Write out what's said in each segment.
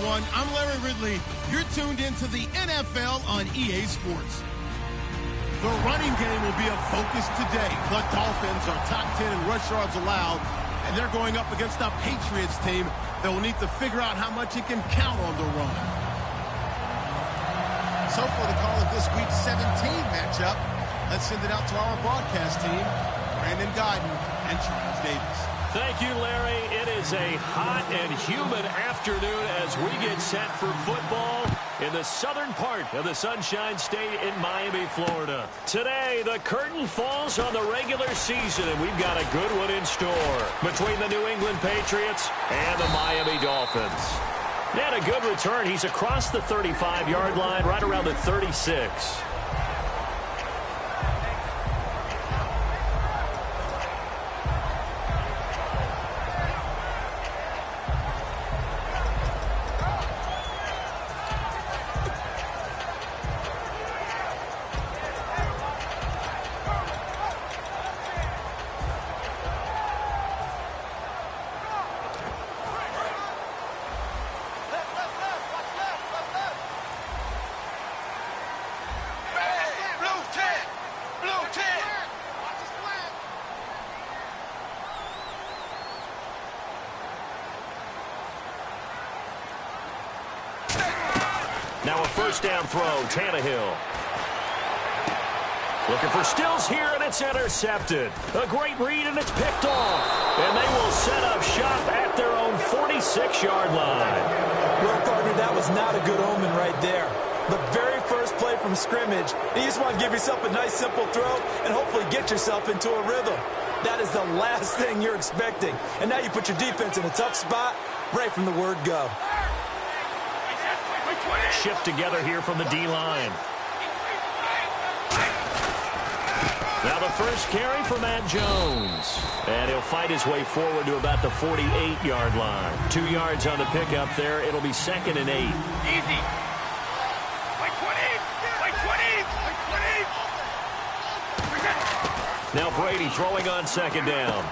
everyone. I'm Larry Ridley. You're tuned into the NFL on EA Sports. The running game will be a focus today. The Dolphins are top 10 in rush yards allowed, and they're going up against a Patriots team that will need to figure out how much it can count on the run. So for the call of this Week 17 matchup, let's send it out to our broadcast team, Brandon Godden and Charles Davis. Thank you, Larry. It is a hot and humid afternoon as we get set for football in the southern part of the Sunshine State in Miami, Florida. Today, the curtain falls on the regular season, and we've got a good one in store between the New England Patriots and the Miami Dolphins. And a good return. He's across the 35-yard line, right around the 36. Now a first down throw, Tannehill. Looking for Stills here, and it's intercepted. A great read, and it's picked off. And they will set up shop at their own 46-yard line. Well, partner, that was not a good omen right there. The very first play from scrimmage, you just want to give yourself a nice, simple throw and hopefully get yourself into a rhythm. That is the last thing you're expecting. And now you put your defense in a tough spot right from the word go. Shift together here from the D-line. Now the first carry for Matt Jones. And he'll fight his way forward to about the 48-yard line. 2 yards on the pickup there. It'll be 2nd and 8. Easy. Now Brady throwing on 2nd down.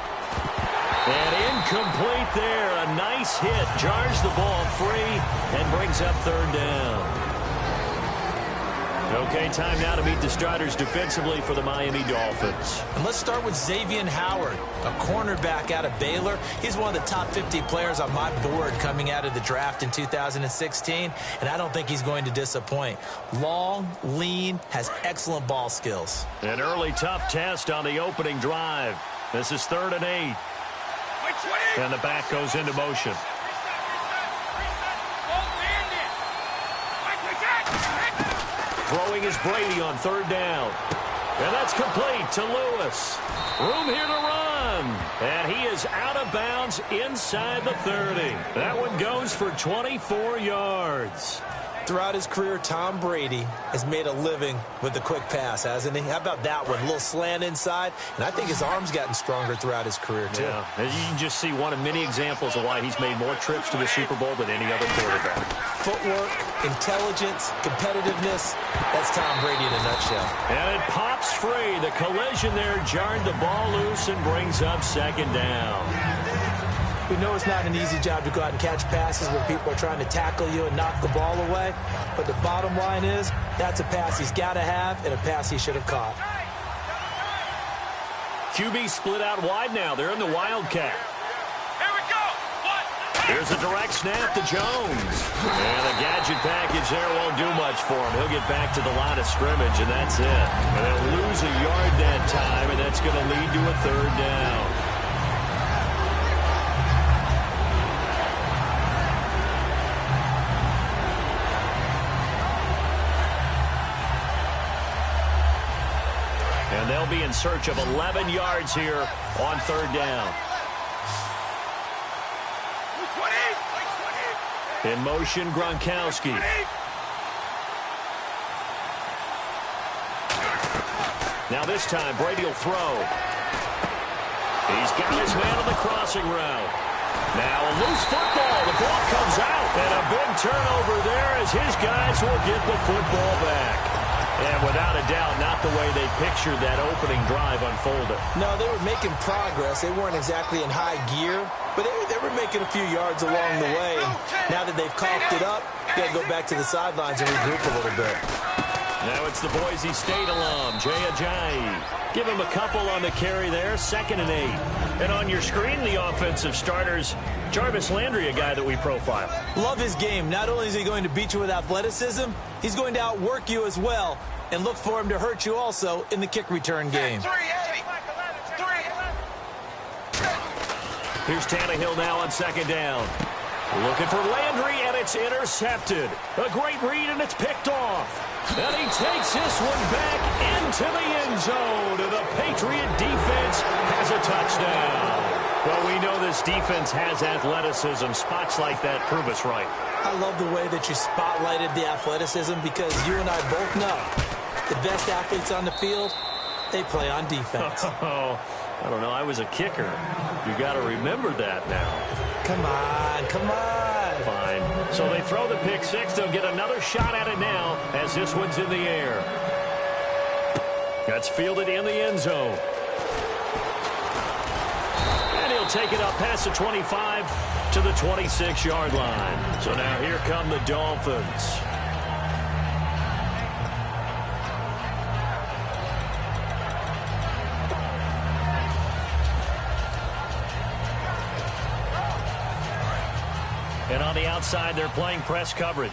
And incomplete there. A nice hit. Jars the ball free and brings up 3rd down. Okay, time now to meet the starters defensively for the Miami Dolphins. And let's start with Xavier Howard, a cornerback out of Baylor. He's one of the top 50 players on my board coming out of the draft in 2016, and I don't think he's going to disappoint. Long, lean, has excellent ball skills. An early tough test on the opening drive. This is 3rd and 8. And the back goes into motion. Throwing is Brady on 3rd down. And that's complete to Lewis. Room here to run. And he is out of bounds inside the 30. That one goes for 24 yards. Throughout his career, Tom Brady has made a living with the quick pass, hasn't he? How about that one? A little slant inside, and I think his arm's gotten stronger throughout his career, too. Yeah, and you can just see one of many examples of why he's made more trips to the Super Bowl than any other quarterback. Footwork, intelligence, competitiveness, that's Tom Brady in a nutshell. And it pops free. The collision there jarred the ball loose and brings up 2nd down. We know it's not an easy job to go out and catch passes where people are trying to tackle you and knock the ball away. But the bottom line is, that's a pass he's got to have and a pass he should have caught. QB split out wide now. They're in the Wildcat. Here we go. Here's a direct snap to Jones. And the gadget package there won't do much for him. He'll get back to the line of scrimmage, and that's it. And they'll lose a yard that time, and that's going to lead to a 3rd down. And they'll be in search of 11 yards here on 3rd down. In motion, Gronkowski. Now this time, Brady will throw. He's got his man on the crossing route. Now a loose football. The ball comes out. And a big turnover there as his guys will get the football back. And without a doubt, not the way they pictured that opening drive unfolded. No, they were making progress. They weren't exactly in high gear, but they were making a few yards along the way. And now that they've coughed it up, they'll go back to the sidelines and regroup a little bit. Now it's the Boise State alum, Jay Ajayi. Give him a couple on the carry there, 2nd and 8. And on your screen, the offensive starters, Jarvis Landry, a guy that we profile. Love his game. Not only is he going to beat you with athleticism, he's going to outwork you as well. And look for him to hurt you also in the kick return game. Here's Tannehill now on 2nd down. Looking for Landry, and it's intercepted. A great read, and it's picked off. And he takes this one back into the end zone. And the Patriot defense has a touchdown. Well, we know this defense has athleticism. Spots like that prove us right. I love the way that you spotlighted the athleticism because you and I both know the best athletes on the field, they play on defense. Oh, I don't know. I was a kicker. You got to remember that now. Come on, come on. Fine. So they throw the pick six. They'll get another shot at it now as this one's in the air. That's fielded in the end zone. And he'll take it up past the 25 to the 26-yard line. So now here come the Dolphins. And on the outside, they're playing press coverage.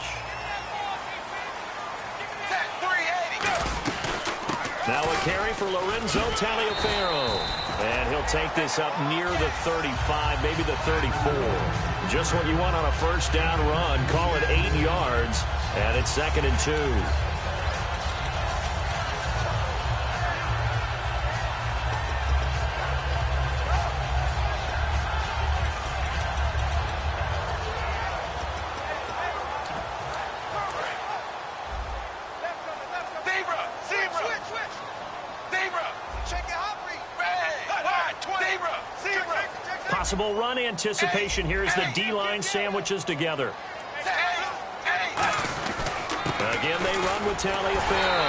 Now a carry for Lorenzo Taliaferro. And he'll take this up near the 35, maybe the 34. Just what you want on a first down run. Call it 8 yards. And it's 2nd and 2. Possible run anticipation here as the D-line sandwiches together. Again, they run with Taliaferro.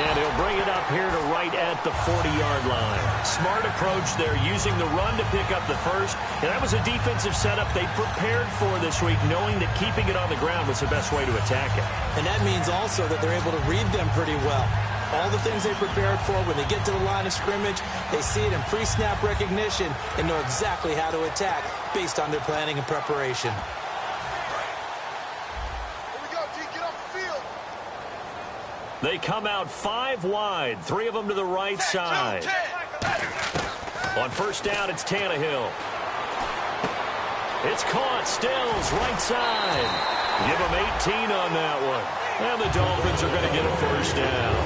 And he'll bring it up here to right at the 40-yard line. Smart approach there, using the run to pick up the first. And that was a defensive setup they prepared for this week, knowing that keeping it on the ground was the best way to attack it. And that means also that they're able to read them pretty well. All the things they prepared for, when they get to the line of scrimmage, they see it in pre-snap recognition and know exactly how to attack based on their planning and preparation. Here we go, G, get off the field. They come out 5 wide, 3 of them to the right side. On first down, it's Tannehill. It's caught, Stills, right side. Give them 18 on that one. And the Dolphins are going to get a first down.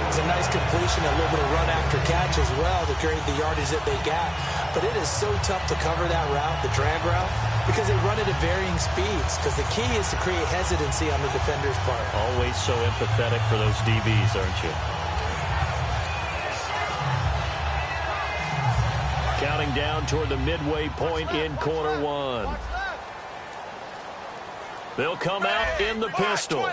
It's a nice completion, a little bit of run after catch as well to create the yardage that they got. But it is so tough to cover that route, the drag route, because they run it at varying speeds. Because the key is to create hesitancy on the defender's part. Always so empathetic for those DBs, aren't you? Counting down toward the midway point in quarter 1. They'll come out in the pistol.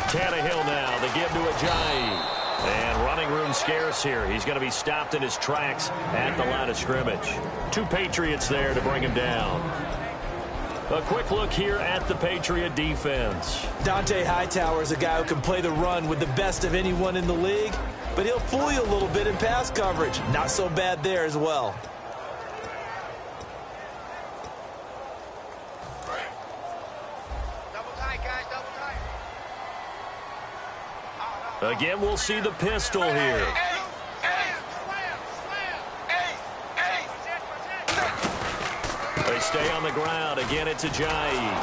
Tannehill now, they give to Ajayi. And running room scarce here. He's going to be stopped in his tracks at the line of scrimmage. 2 Patriots there to bring him down. A quick look here at the Patriot defense. Dante Hightower is a guy who can play the run with the best of anyone in the league, but he'll fool you a little bit in pass coverage. Not so bad there as well. Again, we'll see the pistol here. They stay on the ground. Again, it's Ajayi.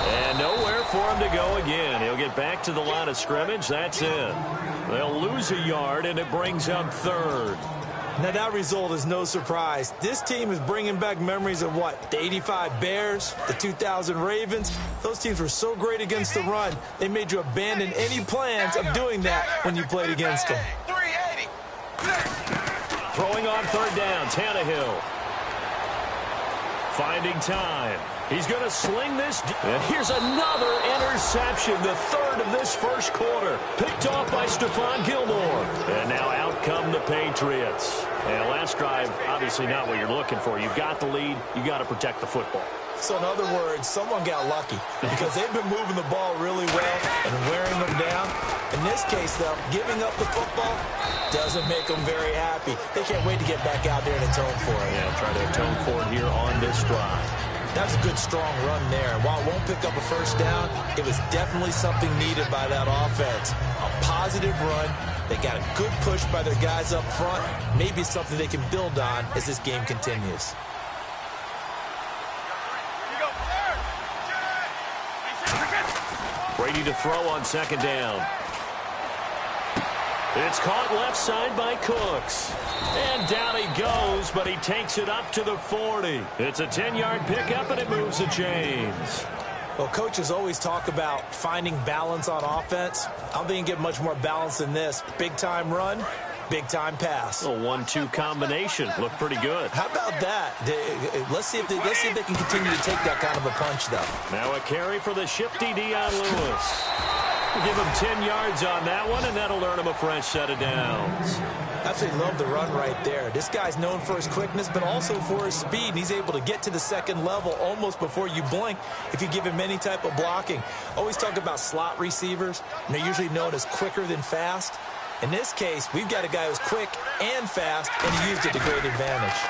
And nowhere for him to go again. He'll get back to the line of scrimmage. That's it. They'll lose a yard, and it brings up 3rd. Now, that result is no surprise. This team is bringing back memories of what? The 85 Bears, the 2000 Ravens. Those teams were so great against the run, they made you abandon any plans of doing that when you played against them. Throwing on 3rd down, Tannehill. Finding time. He's going to sling this. And here's another interception, the third of this first quarter. Picked off by Stephon Gilmore. And now out come the Patriots. And last drive, obviously not what you're looking for. You've got the lead. You got to protect the football. So in other words, someone got lucky because they've been moving the ball really well and wearing them down. In this case, though, giving up the football doesn't make them very happy. They can't wait to get back out there and atone for it. Yeah, try to atone for it here on this drive. That's a good, strong run there. And while it won't pick up a first down, it was definitely something needed by that offense. A positive run. They got a good push by their guys up front. Maybe something they can build on as this game continues. Brady to throw on second down. It's caught left side by Cooks. And down he goes, but he takes it up to the 40. It's a 10-yard pickup, and it moves the chains. Well, coaches always talk about finding balance on offense. I don't think you can get much more balance than this. Big-time run, big-time pass. A 1-2 combination. Looked pretty good. How about that? Let's see if they can continue to take that kind of a punch, though. Now a carry for the shifty Dion Lewis. Give him 10 yards on that one, and that'll earn him a fresh set of downs. Absolutely love the run right there. This guy's known for his quickness, but also for his speed. And he's able to get to the second level almost before you blink if you give him any type of blocking. Always talk about slot receivers, and they're usually known as quicker than fast. In this case, we've got a guy who's quick and fast, and he used it to great advantage.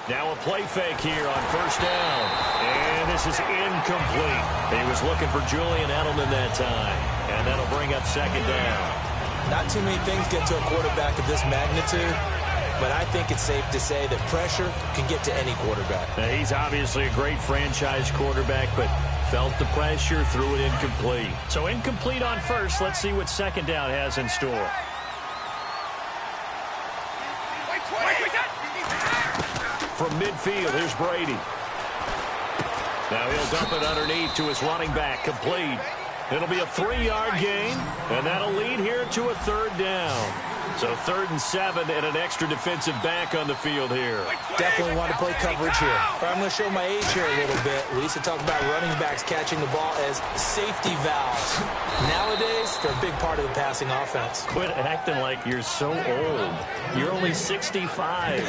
Now a play fake here on first down. And this is incomplete. He was looking for Julian Edelman that time. And that'll bring up second down. Not too many things get to a quarterback of this magnitude, but I think it's safe to say that pressure can get to any quarterback. Now, he's obviously a great franchise quarterback, but felt the pressure, threw it incomplete. So incomplete on first. Let's see what second down has in store. From midfield, here's Brady. Now he'll dump it underneath to his running back, complete. It'll be a 3-yard gain, and that'll lead here to a third down. So 3rd and 7 and an extra defensive back on the field here. Definitely want to play coverage here. But I'm going to show my age here a little bit. We used to talk about running backs catching the ball as safety valves. Nowadays, they're a big part of the passing offense. Quit acting like you're so old. You're only 65.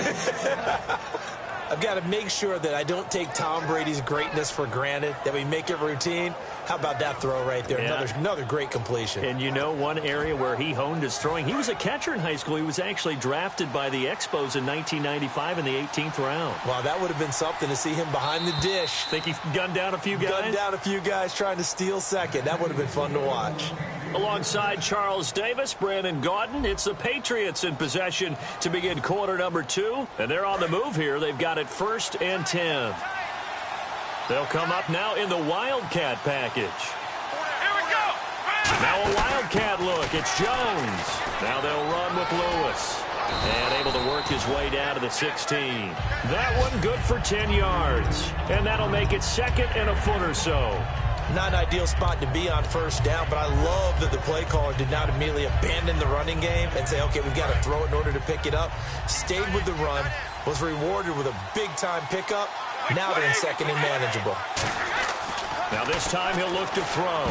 I've got to make sure that I don't take Tom Brady's greatness for granted, that we make it routine. How about that throw right there? Yeah. Another great completion. And you know one area where he honed his throwing? He was a catcher in high school. He was actually drafted by the Expos in 1995 in the 18th round. Wow, that would have been something to see him behind the dish. Think he gunned down a few guys? Gunned down a few guys trying to steal second. That would have been fun to watch. Alongside Charles Davis, Brandon Gaudin, it's the Patriots in possession to begin quarter number 2. And they're on the move here. They've got it 1st and 10. They'll come up now in the Wildcat package. Here we go. Now a Wildcat look. It's Jones. Now they'll run with Lewis. And able to work his way down to the 16. That one good for 10 yards. And that'll make it 2nd and a foot or so. Not an ideal spot to be on first down, but I love that the play caller did not immediately abandon the running game and say, okay, we've got to throw it in order to pick it up. Stayed with the run, was rewarded with a big-time pickup. Now they're in 2nd and manageable. Now this time he'll look to throw.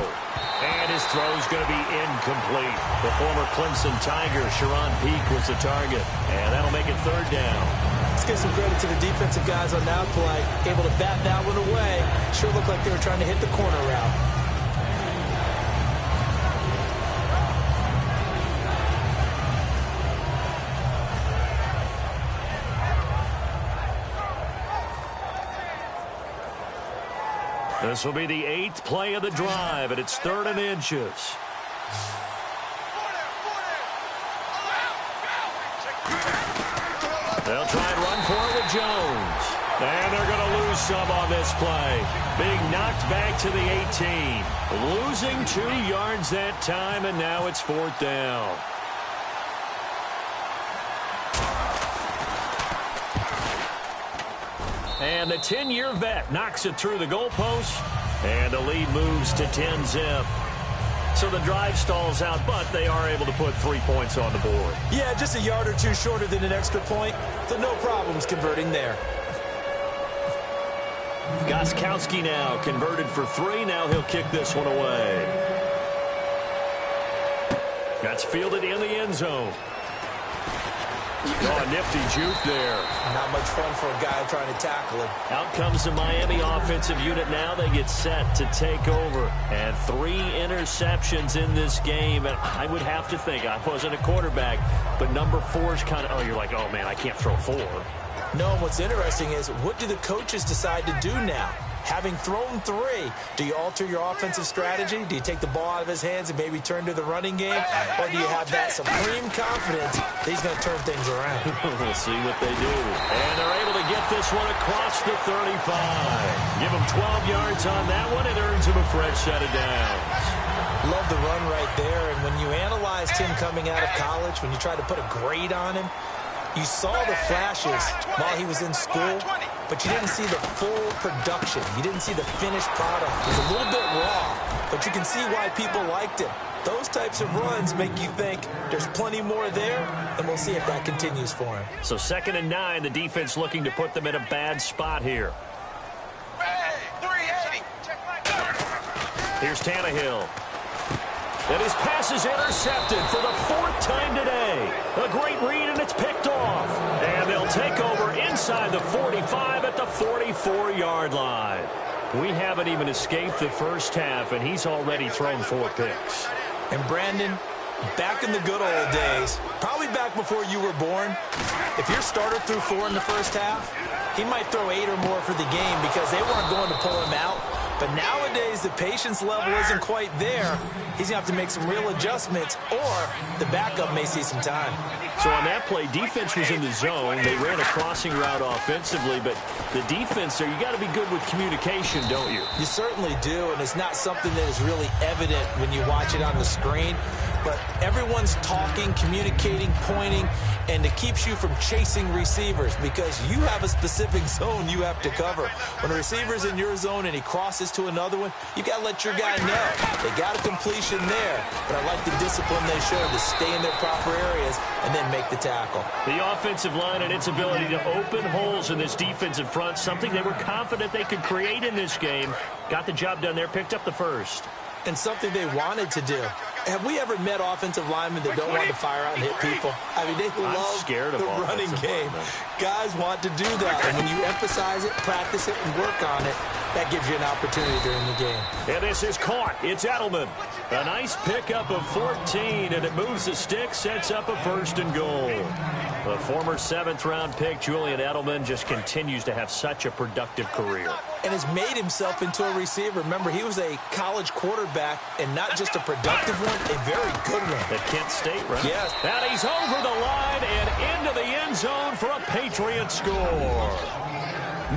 And his throw's going to be incomplete. The former Clemson Tiger, Sharon Peak, was the target. And that'll make it 3rd down. Let's give some credit to the defensive guys on that play. Able to bat that one away. Sure looked like they were trying to hit the corner route. This will be the 8th play of the drive, and it's 3rd and inches. They'll try and run for it with Jones. And they're going to lose some on this play. Being knocked back to the 18. Losing 2 yards that time, and now it's 4th down. And the 10-year vet knocks it through the goalpost. And the lead moves to 10-zip. So the drive stalls out, but they are able to put 3 points on the board. Yeah, just a yard or two shorter than an extra point. So no problems converting there. Gostkowski now converted for 3. Now he'll kick this one away. That's fielded in the end zone. Oh, nifty juke there. Not much fun for a guy trying to tackle him. Out comes the Miami offensive unit now. They get set to take over. And 3 interceptions in this game. And I would have to think, I wasn't a quarterback, but number 4 is kind of, oh, you're like, oh, man, I can't throw 4. No, and what's interesting is, what do the coaches decide to do now? Having thrown 3, do you alter your offensive strategy? Do you take the ball out of his hands and maybe turn to the running game? Or do you have that supreme confidence that he's going to turn things around? We'll see what they do. And they're able to get this one across the 35. Give him 12 yards on that one. It earns him a fresh set of downs. Love the run right there. And when you analyzed him coming out of college, when you tried to put a grade on him, you saw the flashes while he was in school, but you didn't see the full production. You didn't see the finished product. It was a little bit raw, but you can see why people liked him. Those types of runs make you think there's plenty more there, and we'll see if that continues for him. So 2nd and 9, the defense looking to put them in a bad spot here. Here's Tannehill. And his pass is intercepted for the 4th time today. A great read, and it's picked off. And they'll take over inside the 45 at the 44-yard line. We haven't even escaped the first half, and he's already thrown 4 picks. And Brandon, back in the good old days, probably back before you were born, if your starter threw 4 in the first half, he might throw 8 or more for the game because they weren't going to pull him out. But nowadays, the patience level isn't quite there. He's going to have to make some real adjustments, or the backup may see some time. So on that play, defense was in the zone. They ran a crossing route offensively, but the defense there, you got to be good with communication, don't you? You certainly do, and it's not something that is really evident when you watch it on the screen. But everyone's talking, communicating, pointing, and it keeps you from chasing receivers because you have a specific zone you have to cover. When a receiver's in your zone and he crosses to another one, you got to let your guy know. They got a completion there, but I like the discipline they showed to stay in their proper areas and then make the tackle. The offensive line and its ability to open holes in this defensive front, something they were confident they could create in this game. Got the job done there, picked up the first. And something they wanted to do. Have we ever met offensive linemen that don't want to fire out and hit people? I mean, they love the running game. Guys want to do that. And when you emphasize it, practice it, and work on it, that gives you an opportunity during the game. And this is caught. It's Edelman. A nice pickup of 14, and it moves the stick, sets up a 1st and goal. The former 7th-round pick, Julian Edelman, just continues to have such a productive career. And has made himself into a receiver. Remember, he was a college quarterback, and not just a productive one, a very good one. At Kent State, right? Yes. And he's over the line and into the end zone for a Patriot score.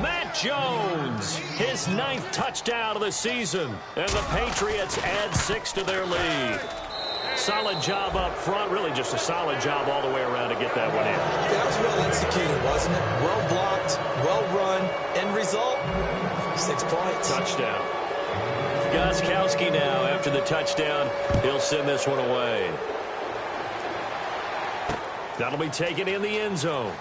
Matt Jones, his 9th touchdown of the season, and the Patriots add 6 to their lead. Solid job up front, really just a solid job all the way around to get that one in. That was well executed, wasn't it? Well blocked, well run, end result, 6 points. Touchdown. Gostkowski now, after the touchdown, he'll send this one away. That'll be taken in the end zone.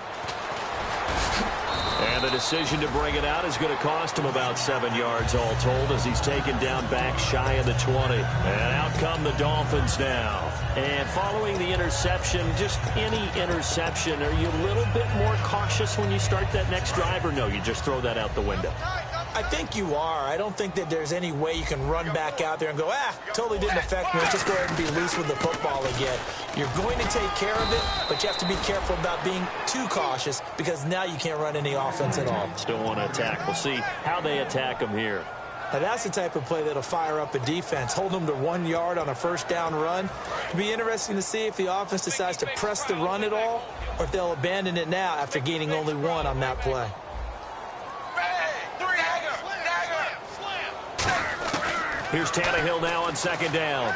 And the decision to bring it out is going to cost him about 7 yards all told as he's taken down back shy of the 20. And out come the Dolphins now. And following the interception, just any interception, are you a little bit more cautious when you start that next drive, or no, you just throw that out the window? I think you are. I don't think that there's any way you can run back out there and go, totally didn't affect me. Let's just go ahead and be loose with the football again. You're going to take care of it, but you have to be careful about being too cautious because now you can't run any offense at all. Still want to attack. We'll see how they attack them here. Now, that's the type of play that'll fire up a defense. Hold them to 1 yard on a 1st down run. It'll be interesting to see if the offense decides to press the run at all or if they'll abandon it now after gaining only 1 on that play. Here's Tannehill now on 2nd down.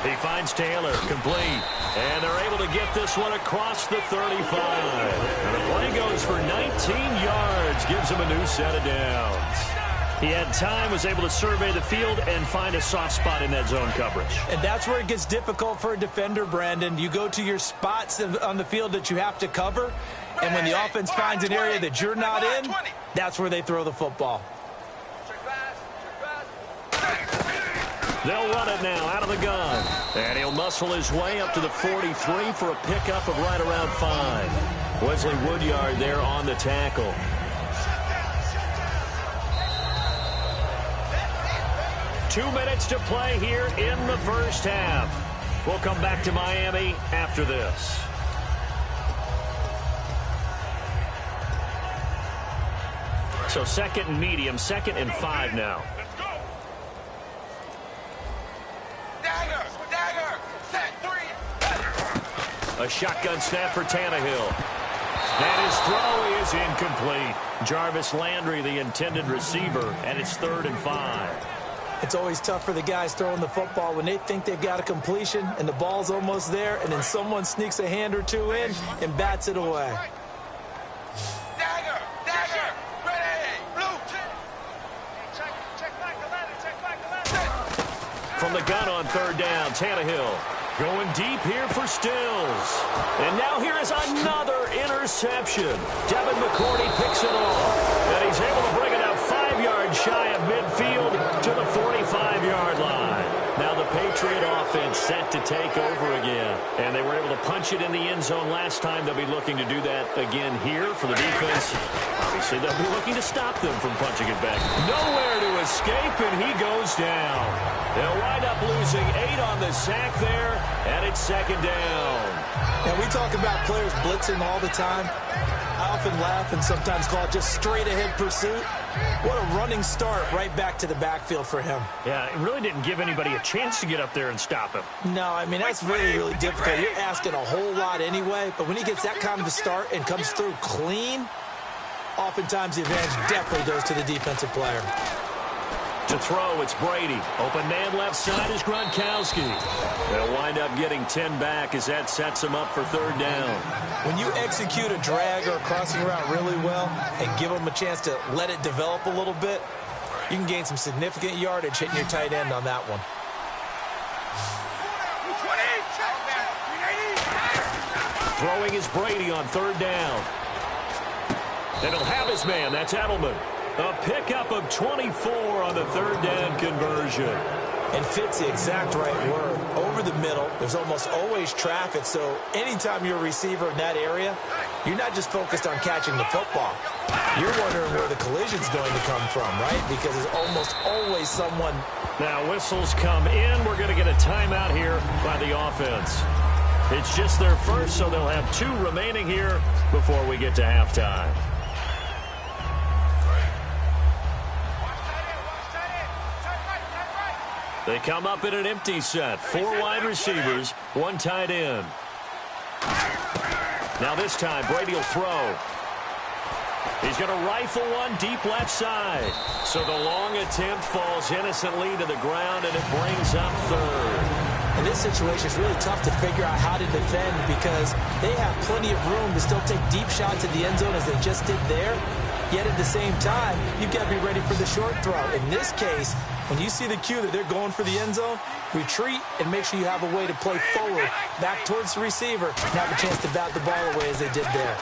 He finds Taylor, complete. And they're able to get this one across the 35. And the play goes for 19 yards, gives him a new set of downs. He had time, was able to survey the field and find a soft spot in that zone coverage. And that's where it gets difficult for a defender, Brandon. You go to your spots on the field that you have to cover, And when the offense finds an area that you're not in, that's where they throw the football. They'll run it now out of the gun. And he'll muscle his way up to the 43 for a pickup of right around 5. Wesley Woodyard there on the tackle. Two minutes to play here in the first half. We'll come back to Miami after this. So second and medium, 2nd and 5 now. A shotgun snap for Tannehill. And his throw is incomplete. Jarvis Landry, the intended receiver, and it's 3rd and 5. It's always tough for the guys throwing the football when they think they've got a completion and the ball's almost there, and then someone sneaks a hand or two in and bats it away. From the gun on 3rd down, Tannehill going deep here for Stills. And now here is another interception. Devin McCourty picks it off. And he's able to bring it out 5 yards shy of midfield to the 45-yard line. Now the Patriot offense set to take over again. And they were able to punch it in the end zone last time. They'll be looking to do that again here for the defense. Obviously, they'll be looking to stop them from punching it back. Nowhere to escape, and he goes down. They'll wind up losing 8 on the sack there, and it's 2nd down. Now, we talk about players blitzing all the time. I often laugh and sometimes call it just straight-ahead pursuit. What a running start right back to the backfield for him. Yeah, it really didn't give anybody a chance to get up there and stop him. No, I mean, that's really, really difficult. You're asking a whole lot anyway, but when he gets that kind of a start and comes through clean, oftentimes the advantage definitely goes to the defensive player. To throw, it's Brady. Open man left side is Gronkowski. They'll wind up getting 10 back as that sets them up for 3rd down. When you execute a drag or a crossing route really well and give them a chance to let it develop a little bit, you can gain some significant yardage hitting your tight end on that one. Throwing is Brady on 3rd down. And he'll have his man. That's Edelman. A pickup of 24 on the 3rd down conversion. And fits the exact right word. Over the middle, there's almost always traffic, so anytime you're a receiver in that area, you're not just focused on catching the football. You're wondering where the collision's going to come from, right? Because there's almost always someone. Now whistles come in. We're going to get a timeout here by the offense. It's just their first, so they'll have 2 remaining here before we get to halftime. They come up in an empty set. 4 wide receivers, 1 tight end. Now this time, Brady will throw. He's going to rifle one deep left side. So the long attempt falls innocently to the ground, and it brings up 3rd. In this situation, it's really tough to figure out how to defend because they have plenty of room to still take deep shots at the end zone as they just did there. Yet at the same time, you've got to be ready for the short throw. In this case, when you see the cue that they're going for the end zone, retreat and make sure you have a way to play forward, back towards the receiver, and have a chance to bat the ball away as they did there.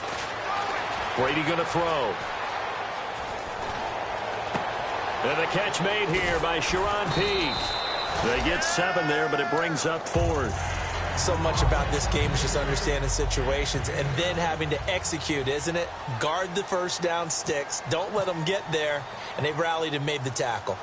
Brady going to throw. And the catch made here by Sharon Peake. They get 7 there, but it brings up 4th. So much about this game is just understanding situations and then having to execute, isn't it? Guard the first down sticks. Don't let them get there. And they rallied and made the tackle.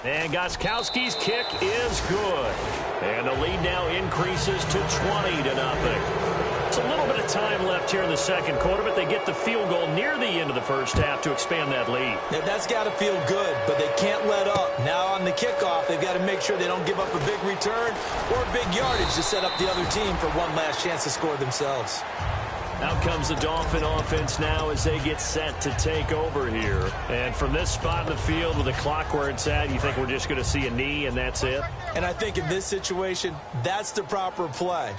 And Gostkowski's kick is good. And the lead now increases to 20-0. It's a little bit of time left here in the second quarter, but they get the field goal near the end of the first half to expand that lead. Now, that's got to feel good, but they can't let up. Now on the kickoff, they've got to make sure they don't give up a big return or big yardage to set up the other team for one last chance to score themselves. Out comes the Dolphin offense now as they get set to take over here. And from this spot in the field with the clock where it's at, you think we're just going to see a knee and that's it? And I think in this situation, that's the proper play.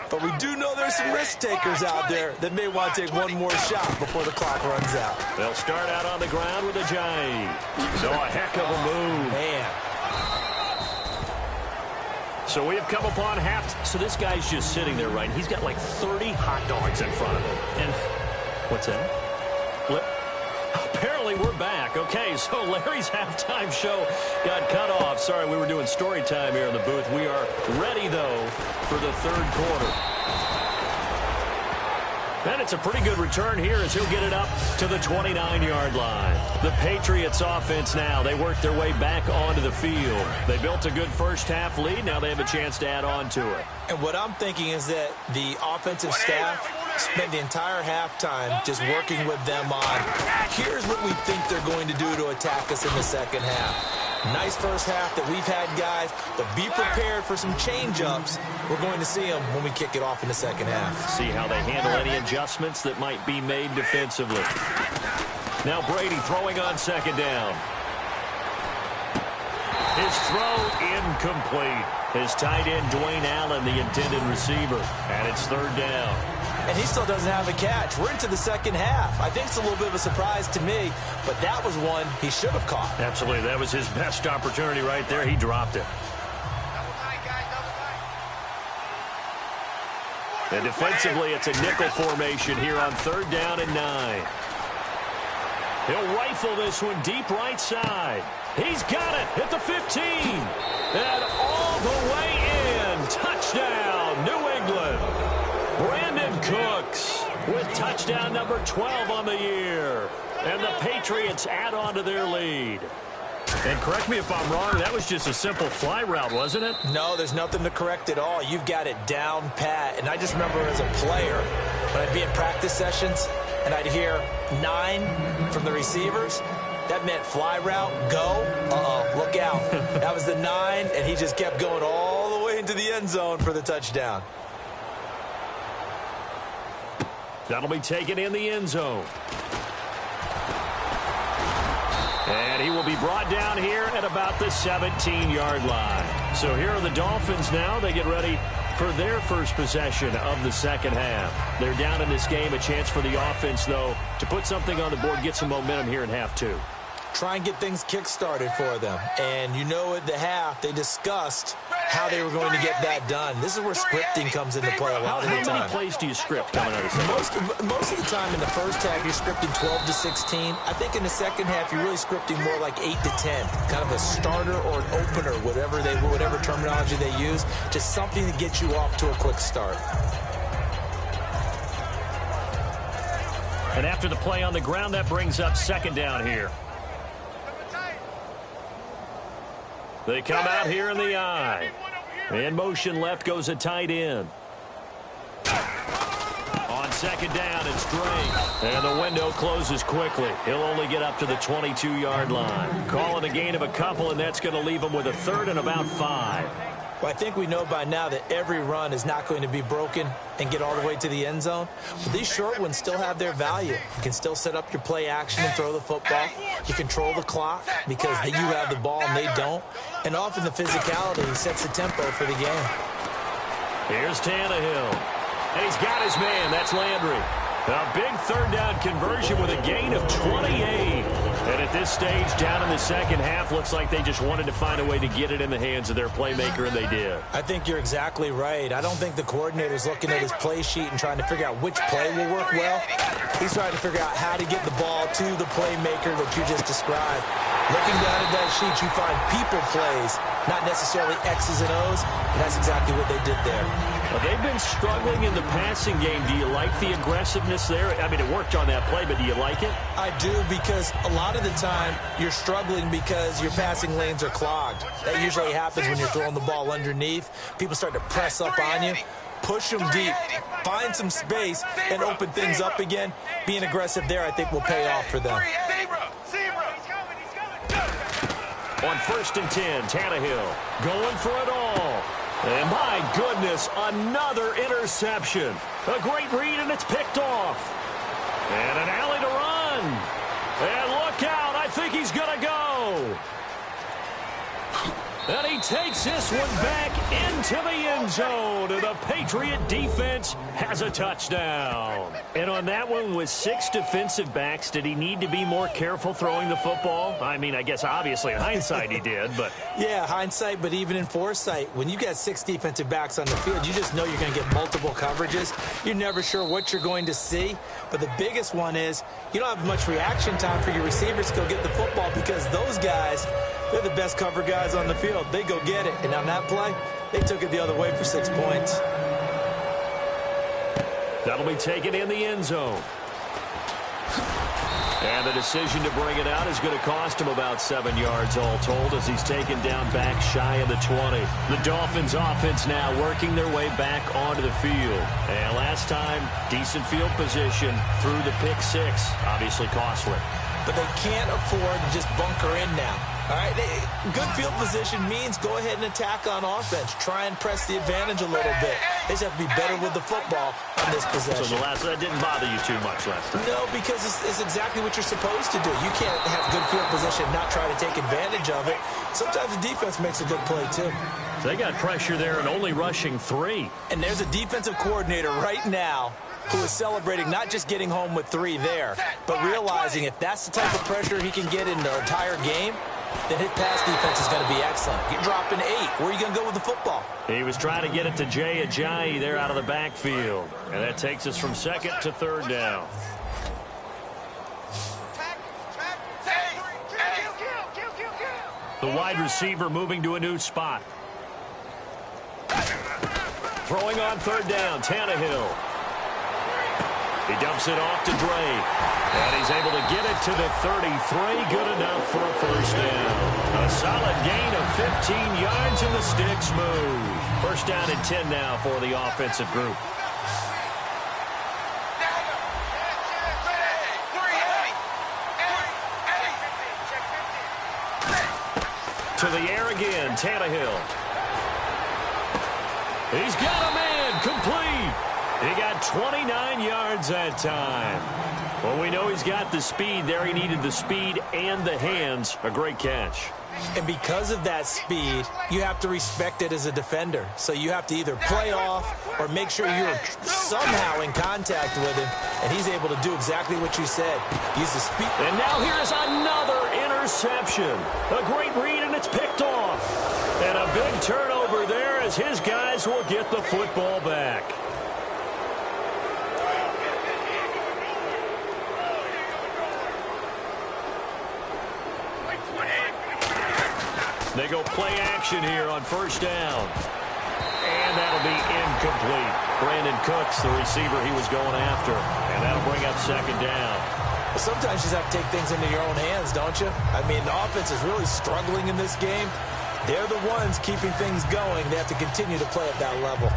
But we do know there's some risk takers out there that may want to take one more shot before the clock runs out. They'll start out on the ground with a jive. So a heck of a move. Man. So we have come upon half. So this guy's just sitting there, right? He's got like 30 hot dogs in front of him. And what's that? Apparently we're back. Okay, so Larry's halftime show got cut off. Sorry, we were doing story time here in the booth. We are ready, though, for the third quarter. And it's a pretty good return here as he'll get it up to the 29-yard line. The Patriots offense now, they work their way back onto the field. They built a good first-half lead. Now they have a chance to add on to it. And what I'm thinking is that the offensive staff spent the entire halftime just working with them on, here's what we think they're going to do to attack us in the second half. Nice first half that we've had, guys, but be prepared for some change-ups. We're going to see them when we kick it off in the second half. See how they handle any adjustments that might be made defensively. Now Brady throwing on second down. His throw incomplete. His tight end, Dwayne Allen, the intended receiver. And it's third down. And he still doesn't have a catch. We're into the second half. I think it's a little bit of a surprise to me, but that was one he should have caught. Absolutely. That was his best opportunity right there. He dropped it. And defensively, it's a nickel formation here on third down and 9. He'll rifle this one deep right side. He's got it at the 15. And all the way in. Touchdown, New England. Brandon Cooks with touchdown number 12 on the year. And the Patriots add on to their lead. And correct me if I'm wrong, that was just a simple fly route, wasn't it? No, there's nothing to correct at all. You've got it down pat. And I just remember as a player, when I'd be in practice sessions and I'd hear 9 from the receivers, that meant fly route, go. Look out. That was the 9, and he just kept going all the way into the end zone for the touchdown. That'll be taken in the end zone. And he will be brought down here at about the 17-yard line. So here are the Dolphins now. They get ready for their first possession of the second half. They're down in this game. A chance for the offense, though, to put something on the board, get some momentum here in half 2. Try and get things kick-started for them. And you know at the half, they discussed how they were going to get that done. This is where scripting comes into play a lot of the time. How many plays do you script coming out of this? Most of the time in the first half, you're scripting 12 to 16. I think in the second half, you're really scripting more like 8 to 10. Kind of a starter or an opener, whatever terminology they use. Just something to get you off to a quick start. And after the play on the ground, that brings up second down here. They come out here in the eye. In motion left goes a tight end. On second down, it's Drake. And the window closes quickly. He'll only get up to the 22-yard line. Call it a gain of a couple, and that's going to leave him with a third and about 5. Well, I think we know by now that every run is not going to be broken and get all the way to the end zone. But these short ones still have their value. You can still set up your play action and throw the football. You control the clock because you have the ball and they don't. And often the physicality sets the tempo for the game. Here's Tannehill. And he's got his man. That's Landry. A big third down conversion with a gain of 28. And at this stage, down in the second half, looks like they just wanted to find a way to get it in the hands of their playmaker, and they did. I think you're exactly right. I don't think the coordinator's looking at his play sheet and trying to figure out which play will work well. He's trying to figure out how to get the ball to the playmaker that you just described. Looking down at that sheet, you find people plays, not necessarily X's and O's, and that's exactly what they did there. Well, they've been struggling in the passing game. Do you like the aggressiveness there? I mean, it worked on that play, but do you like it? I do, because a lot of the time you're struggling because your passing lanes are clogged. That usually happens when you're throwing the ball underneath. People start to press up on you. Push them deep, find some space, and open things up again. Being aggressive there, I think, will pay off for them. On 1st and 10, Tannehill going for it all. And my goodness, another interception. A great read, and it's picked off. And an alley to run. And look out, I think he's going to go. And he takes this one back into the end zone. And the Patriot defense has a touchdown. And on that one, with 6 defensive backs, did he need to be more careful throwing the football? I mean, I guess obviously in hindsight he did, but... Yeah, hindsight, but even in foresight, when you got 6 defensive backs on the field, you just know you're going to get multiple coverages. You're never sure what you're going to see. But the biggest one is you don't have much reaction time for your receivers to go get the football because those guys... they're the best cover guys on the field. They go get it. And on that play, they took it the other way for 6 points. That'll be taken in the end zone. And the decision to bring it out is going to cost him about 7 yards all told as he's taken down back shy of the 20. The Dolphins offense now working their way back onto the field. And last time, decent field position through the pick 6. Obviously costly. But they can't afford to just bunker in now. All right, good field position means go ahead and attack on offense. Try and press the advantage a little bit. They just have to be better with the football on this possession. So that didn't bother you too much last time? No, because it's exactly what you're supposed to do. You can't have good field position and not try to take advantage of it. Sometimes the defense makes a good play, too. So they got pressure there and only rushing 3. And there's a defensive coordinator right now who is celebrating not just getting home with 3 there, but realizing if that's the type of pressure he can get in the entire game, then his pass defense is going to be excellent. You're dropping 8. Where are you going to go with the football? He was trying to get it to Jay Ajayi there out of the backfield. And that takes us from 2nd to 3rd down. The wide receiver moving to a new spot. Throwing on 3rd down, Tannehill. He dumps it off to Dre. And he's able to get it to the 33. Good enough for a 1st down. A solid gain of 15 yards and the sticks move. 1st down and 10 now for the offensive group. To the air again, Tannehill. He's got a man, complete. He got 29 yards that time. Well, we know he's got the speed there. He needed the speed and the hands. A great catch. And because of that speed, you have to respect it as a defender. So you have to either play off or make sure you're somehow in contact with him. And he's able to do exactly what you said. Use the speed. And now here's another interception. A great read, and it's picked off. And a big turnover there as his guys will get the football back. They go play action here on 1st down. And that'll be incomplete. Brandon Cooks, the receiver he was going after. And that'll bring up 2nd down. Sometimes you just have to take things into your own hands, don't you? I mean, the offense is really struggling in this game. They're the ones keeping things going. They have to continue to play at that level.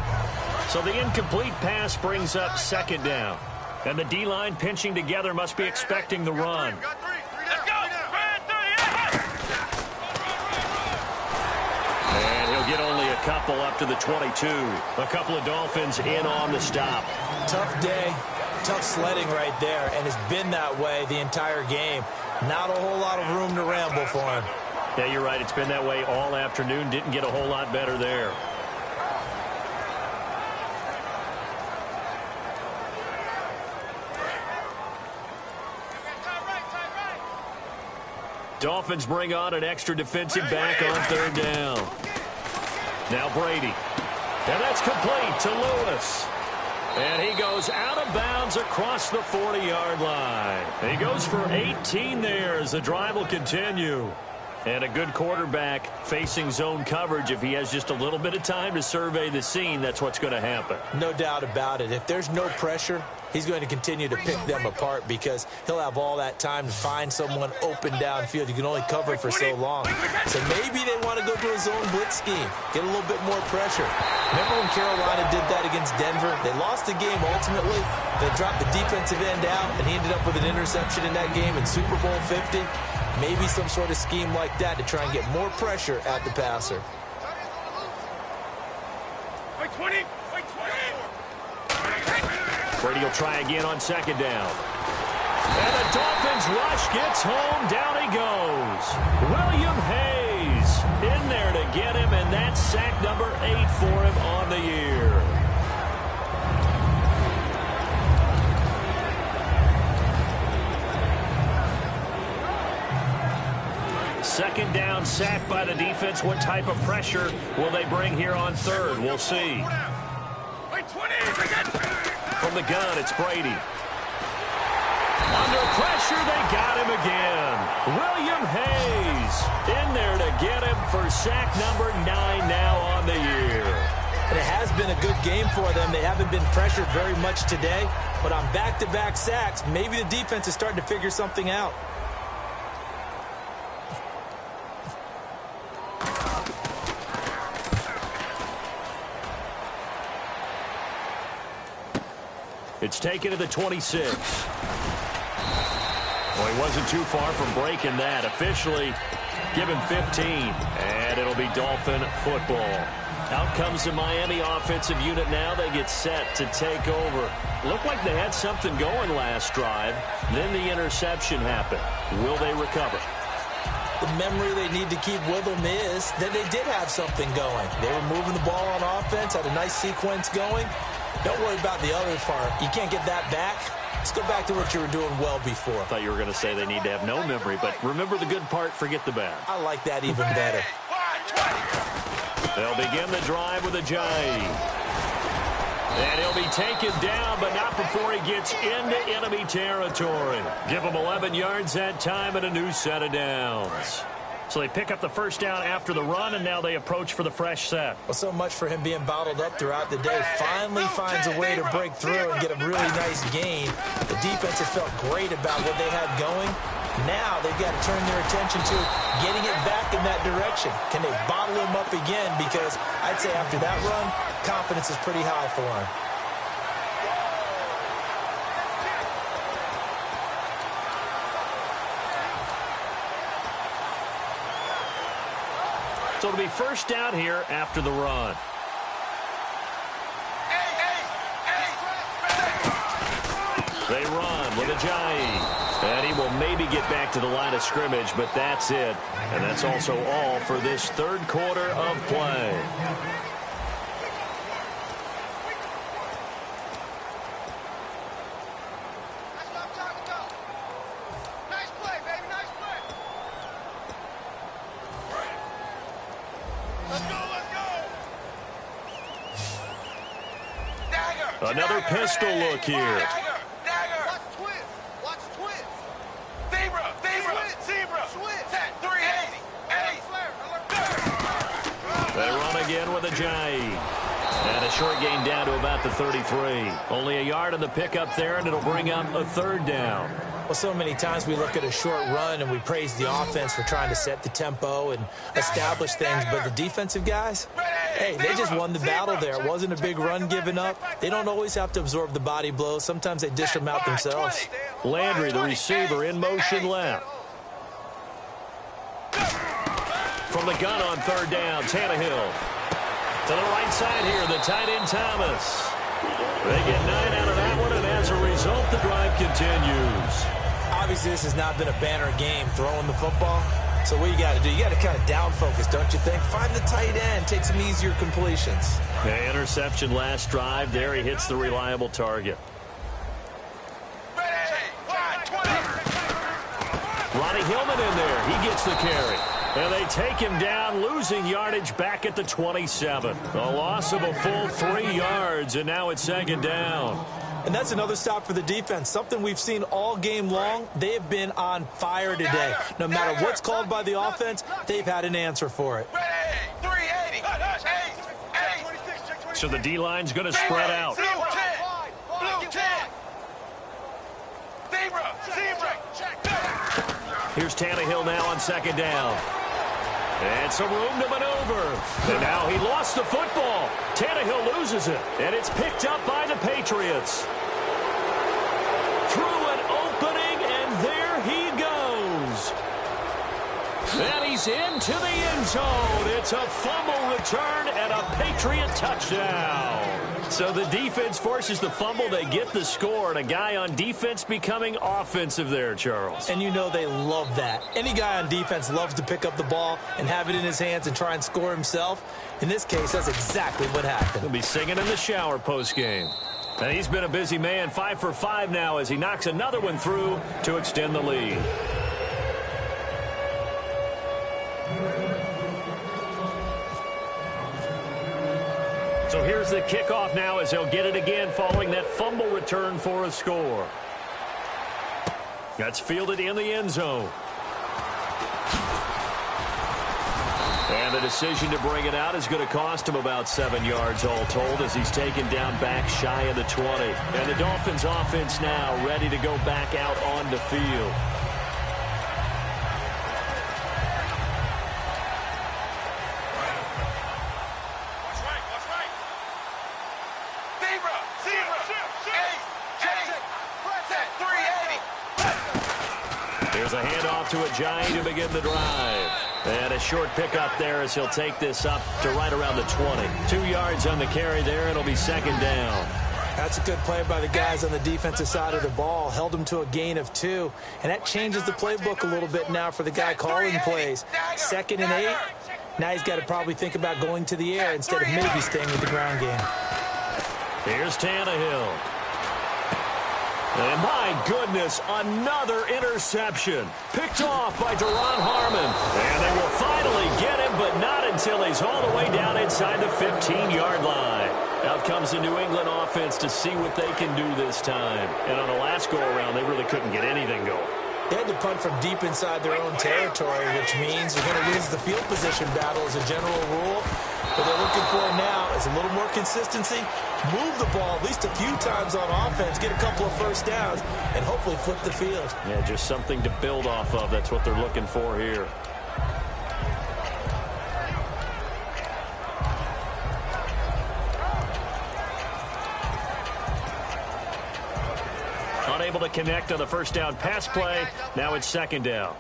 So the incomplete pass brings up 2nd down. And the D-line pinching together must be expecting the run. Get only a couple up to the 22. A couple of Dolphins in on the stop. Tough day, tough sledding right there, and it's been that way the entire game. Not a whole lot of room to ramble for him. Yeah, you're right. It's been that way all afternoon. Didn't get a whole lot better there. Dolphins bring on an extra defensive back on 3rd down. Now Brady. And that's complete to Lewis. And he goes out of bounds across the 40-yard line. And he goes for 18 there as the drive will continue. And a good quarterback facing zone coverage. If he has just a little bit of time to survey the scene, that's what's going to happen. No doubt about it. If there's no pressure, he's going to continue to pick them apart because he'll have all that time to find someone open downfield. You can only cover for so long. So maybe they want to go to a zone blitz scheme, get a little bit more pressure. Remember when Carolina did that against Denver? They lost the game ultimately. They dropped the defensive end out, and he ended up with an interception in that game in Super Bowl 50. Maybe some sort of scheme like that to try and get more pressure at the passer. Brady will try again on 2nd down. And the Dolphins rush gets home. Down he goes. William Hayes in there to get him, and that's sack number 8 for him on the year. Second down, sack by the defense. What type of pressure will they bring here on third? We'll see. From the gun, it's Brady. Under pressure, they got him again. William Hayes in there to get him for sack number 9 now on the year. And it has been a good game for them. They haven't been pressured very much today, but on back-to-back sacks, maybe the defense is starting to figure something out. It's taken to the 26. Well, he wasn't too far from breaking that. Officially, give him 15. And it'll be Dolphin football. Out comes the Miami offensive unit now. They get set to take over. Looked like they had something going last drive. Then the interception happened. Will they recover? The memory they need to keep with them is that they did have something going. They were moving the ball on offense, had a nice sequence going. Don't worry about the other part. You can't get that back. Let's go back to what you were doing well before. I thought you were going to say they need to have no memory, but remember the good part, forget the bad. I like that even better. They'll begin the drive with a Jai. And he'll be taken down, but not before he gets into enemy territory. Give him 11 yards that time and a new set of downs. So they pick up the first down after the run, and now they approach for the fresh set. Well, so much for him being bottled up throughout the day. Finally finds a way to break through and get a really nice gain. The defense has felt great about what they had going. Now they've got to turn their attention to getting it back in that direction. Can they bottle him up again? Because I'd say after that run, confidence is pretty high for him. So it'll be first down here after the run. They run with Ajayi. And he will maybe get back to the line of scrimmage, but that's it. And that's also all for this third quarter of play. Another pistol look here. They run again with Ajayi. And a short gain down to about the 33. Only a yard on the pickup there, and it'll bring up a third down. Well, so many times we look at a short run and we praise the offense for trying to set the tempo and establish things, but the defensive guys, hey, they just won the battle there. It wasn't a big run given up. They don't always have to absorb the body blows. Sometimes they dish them out themselves. Landry, the receiver, in motion left. From the gun on third down, Tannehill. To the right side here, the tight end Thomas. They get 9 out of that one, and as a result, the drive continues. Obviously, this has not been a banner game throwing the football. So what you got to do, you got to kind of down focus, don't you think? Find the tight end, take some easier completions. Okay, interception last drive. There he hits the reliable target. Ronnie Hillman in there. He gets the carry. And they take him down, losing yardage back at the 27. A loss of a full 3 yards, and now it's second down. And that's another stop for the defense. Something we've seen all game long. They have been on fire today. No matter what's called by the offense, they've had an answer for it. So the D-line's going to spread out. Here's Tannehill now on second down. And some room to maneuver. And now he lost the football. Tannehill loses it. And it's picked up by the Patriots. Through an opening, and there he goes. And he's into the end zone. It's a fumble return and a Patriot touchdown. So the defense forces the fumble. They get the score, and a guy on defense becoming offensive there, Charles. And you know they love that. Any guy on defense loves to pick up the ball and have it in his hands and try and score himself. In this case, that's exactly what happened. He'll be singing in the shower postgame. And he's been a busy man, 5 for 5 now as he knocks another one through to extend the lead. So here's the kickoff now as they'll get it again following that fumble return for a score. That's fielded in the end zone. And the decision to bring it out is going to cost him about 7 yards all told as he's taken down back shy of the 20. And the Dolphins offense now ready to go back out on the field. There's a handoff to Ajayi to begin the drive. And a short pickup there as he'll take this up to right around the 20. 2 yards on the carry there. It'll be second down. That's a good play by the guys on the defensive side of the ball. Held him to a gain of 2. And that changes the playbook a little bit now for the guy calling plays. 2nd and 8. Now he's got to probably think about going to the air instead of maybe staying with the ground game. Here's Tannehill. And my goodness, another interception. Picked off by Duron Harmon. And they will finally get him, but not until he's all the way down inside the 15-yard line. Out comes the New England offense to see what they can do this time. And on the last go-around, they really couldn't get anything going. They had to punt from deep inside their own territory, which means you're going to lose the field position battle as a general rule. What they're looking for now is a little more consistency, move the ball at least a few times on offense, get a couple of first downs, and hopefully flip the field. Yeah, just something to build off of. That's what they're looking for here. Unable to connect on the first down pass play. Now it's second down.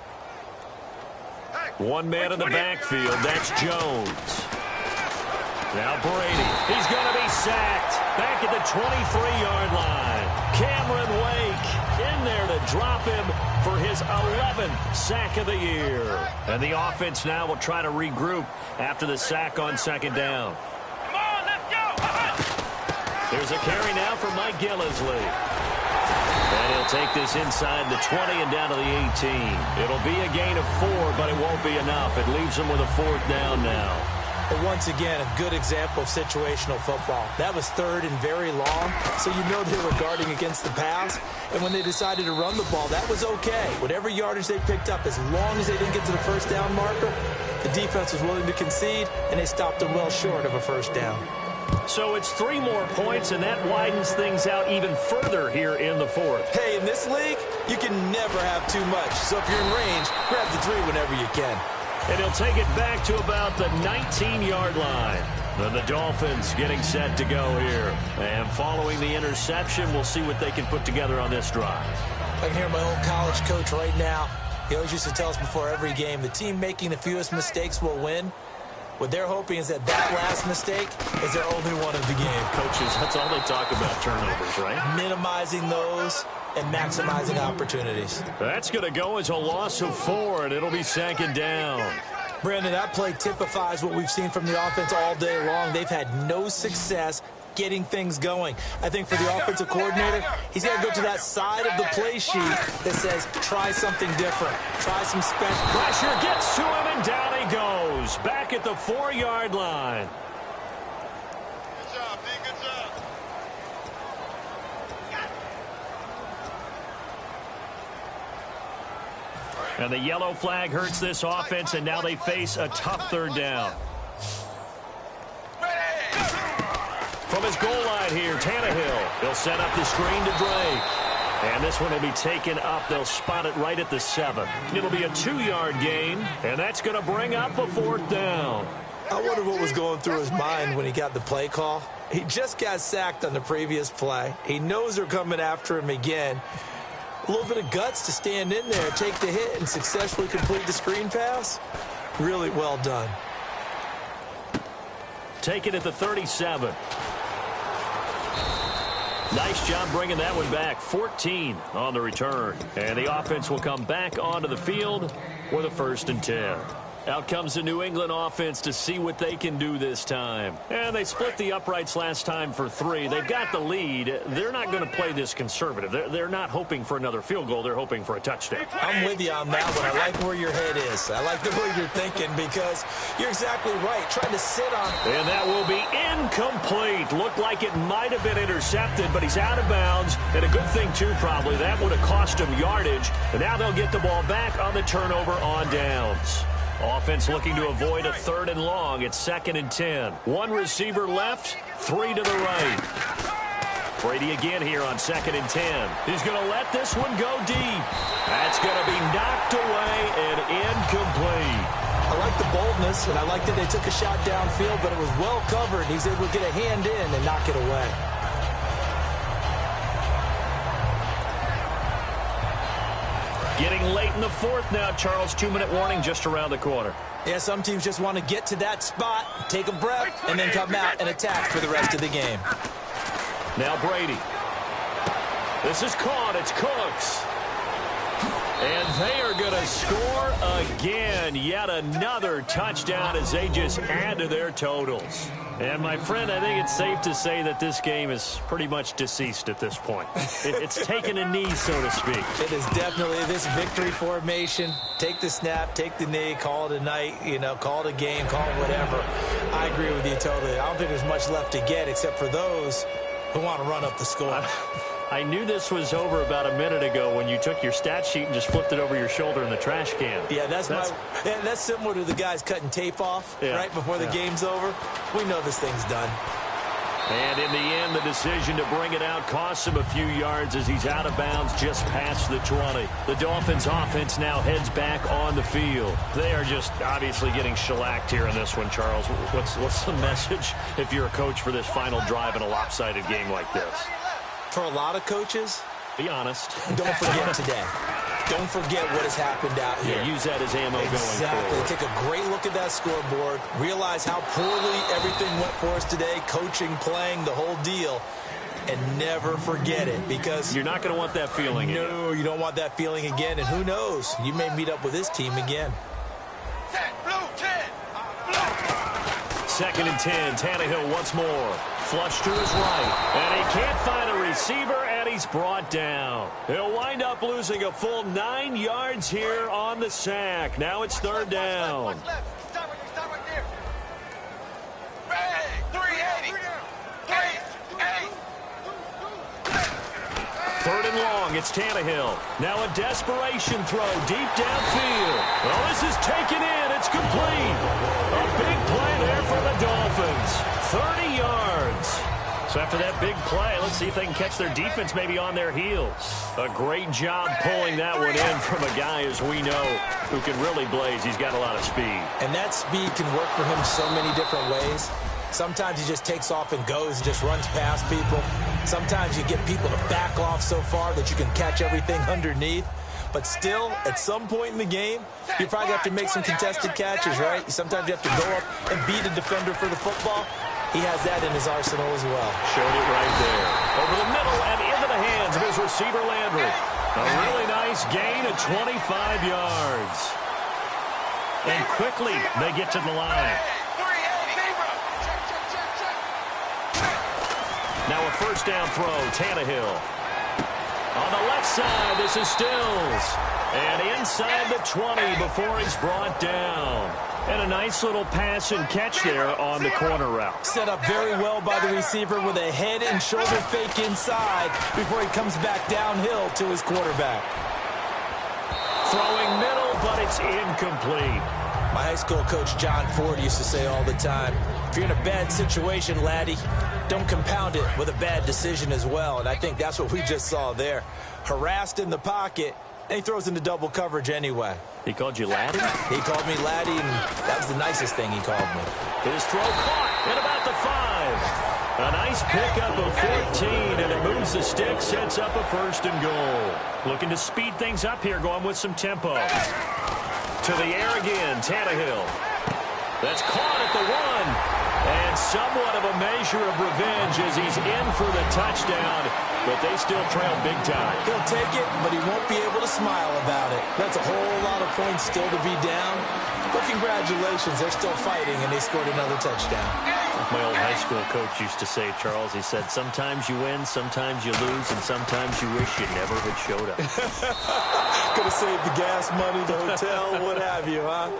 One man in the backfield. That's Jones. Now Brady. He's going to be sacked. Back at the 23-yard line. Cameron Wake in there to drop him for his 11th sack of the year. And the offense now will try to regroup after the sack on second down. Come on, let's go. Here's a carry now for Mike Gillislee. And he'll take this inside the 20 and down to the 18. It'll be a gain of 4, but it won't be enough. It leaves him with a 4th down now. But once again, a good example of situational football. That was 3rd and very long, so you know they were guarding against the pass. And when they decided to run the ball, that was okay. Whatever yardage they picked up, as long as they didn't get to the first down marker, the defense was willing to concede, and they stopped them well short of a first down. So it's 3 more points, and that widens things out even further here in the 4th. Hey, in this league, you can never have too much. So if you're in range, grab the 3 whenever you can. And he'll take it back to about the 19-yard line. Then the Dolphins getting set to go here. And following the interception, we'll see what they can put together on this drive. I can hear my old college coach right now. He always used to tell us before every game, the team making the fewest mistakes will win. What they're hoping is that last mistake is their only one of the game. Coaches, that's all they talk about, turnovers, right? Minimizing those and maximizing opportunities. That's going to go as a loss of 4, and it'll be second down. Brandon, that play typifies what we've seen from the offense all day long. They've had no success getting things going. I think for the offensive coordinator, he's got to go to that side of the play sheet that says, try something different. Try some special. Pressure gets to him, and down he goes. Back at the 4-yard line. Good job, D. Good job. And the yellow flag hurts this offense, and now they face a tough 3rd down. From his goal line here, Tannehill. He'll set up the screen to Drake. And this one will be taken up. They'll spot it right at the 7. It'll be a 2-yard gain, and that's going to bring up a 4th down. I wonder what was going through his mind when he got the play call. He just got sacked on the previous play. He knows they're coming after him again. A little bit of guts to stand in there, take the hit, and successfully complete the screen pass. Really well done. Take it at the 37. Nice job bringing that one back. 14 on the return. And the offense will come back onto the field for the 1st and 10. Out comes the New England offense to see what they can do this time. And they split the uprights last time for 3. They've got the lead. They're not going to play this conservative. They're not hoping for another field goal. They're hoping for a touchdown. I'm with you on that one. I like where your head is. I like the way you're thinking because you're exactly right. Trying to sit on it. And that will be incomplete. Looked like it might have been intercepted, but he's out of bounds. And a good thing, too, probably. That would have cost him yardage. And now they'll get the ball back on the turnover on downs. Offense looking to avoid a 3rd and long. It's 2nd and 10. 1 receiver left, 3 to the right. Brady again here on 2nd and 10. He's going to let this one go deep. That's going to be knocked away and incomplete. I like the boldness, and I like that they took a shot downfield, but it was well covered. He's able to get a hand in and knock it away. Getting late in the 4th now, Charles. 2-minute warning just around the corner. Yeah, some teams just want to get to that spot, take a breath, and then come out and attack for the rest of the game. Now Brady. This is caught. It's Cooks. And they are going to score again. Yet another touchdown as they just add to their totals. And, my friend, I think it's safe to say that this game is pretty much deceased at this point. It's taken a knee, so to speak. It is definitely this victory formation. Take the snap, take the knee, call it a night, call it a game, call it whatever. I agree with you totally. I don't think there's much left to get except for those who want to run up the score. I knew this was over about a minute ago when you took your stat sheet and just flipped it over your shoulder in the trash can. Yeah, that's similar to the guys cutting tape off right before the game's over. We know this thing's done. And in the end, the decision to bring it out costs him a few yards as he's out of bounds just past the 20. The Dolphins' offense now heads back on the field. They are just obviously getting shellacked here in this one, Charles. What's the message if you're a coach for this final drive in a lopsided game like this? For a lot of coaches, be honest. Don't forget today. Don't forget what has happened out here. Yeah, use that as ammo going forward. Take a great look at that scoreboard. Realize how poorly everything went for us today. Coaching, playing, the whole deal. And never forget it because you're not going to want that feeling again. No, you don't want that feeling again. And who knows? You may meet up with this team again. 2nd and 10. Tannehill once more. Flush to his right. And he can't find a receiver, and he's brought down. He'll wind up losing a full 9 yards here on the sack. Now it's 3rd down. Stop right there. Bang! 380. 3rd and long. It's Tannehill. Now a desperation throw deep downfield. Well, this is taken in. It's complete. A big play there for the Dolphins. 30 yards. So after that big play, let's see if they can catch their defense maybe on their heels. A great job pulling that one in from a guy, as we know, who can really blaze. He's got a lot of speed. And that speed can work for him so many different ways. Sometimes he just takes off and goes and just runs past people. Sometimes you get people to back off so far that you can catch everything underneath. But still, at some point in the game, you probably have to make some contested catches, right? Sometimes you have to go up and beat a defender for the football. He has that in his arsenal as well. Showed it right there. Over the middle and into the hands of his receiver, Landry. A really nice gain of 25 yards. And quickly, they get to the line. Now a 1st down throw, Tannehill. On the left side, this is Stills. And inside the 20 before he's brought down. And a nice little pass and catch there on the corner route. Set up very well by the receiver with a head and shoulder fake inside before he comes back downhill to his quarterback. Throwing middle, but it's incomplete. My high school coach, John Ford, used to say all the time, if you're in a bad situation, laddie, don't compound it with a bad decision as well. And I think that's what we just saw there. Harassed in the pocket, and he throws into double coverage anyway. He called you laddie? He called me laddie, and that was the nicest thing he called me. His throw caught at about the 5. A nice pickup of 14, and it moves the stick, sets up a 1st and goal. Looking to speed things up here, going with some tempo. To the air again, Tannehill. That's caught at the 1. And somewhat of a measure of revenge as he's in for the touchdown, but they still trail big time. He'll take it, but he won't be able to smile about it. That's a whole lot of points still to be down. But congratulations, they're still fighting, and they scored another touchdown. Like my old high school coach used to say, Charles, he said, sometimes you win, sometimes you lose, and sometimes you wish you never had showed up. Could have saved the gas money, the hotel, what have you, huh?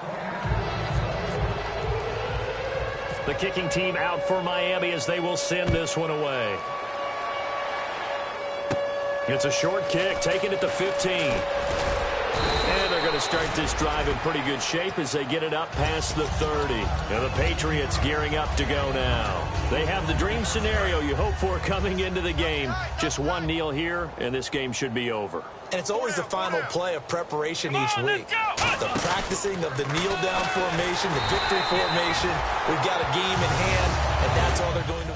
The kicking team out for Miami as they will send this one away. It's a short kick, taking it to 15. And they're going to start this drive in pretty good shape as they get it up past the 30. And the Patriots gearing up to go now. They have the dream scenario you hope for coming into the game. Just one kneel here, and this game should be over. And it's always the final play of preparation each week. The practicing of the kneel-down formation, the victory formation. We've got a game in hand, and that's all they're going to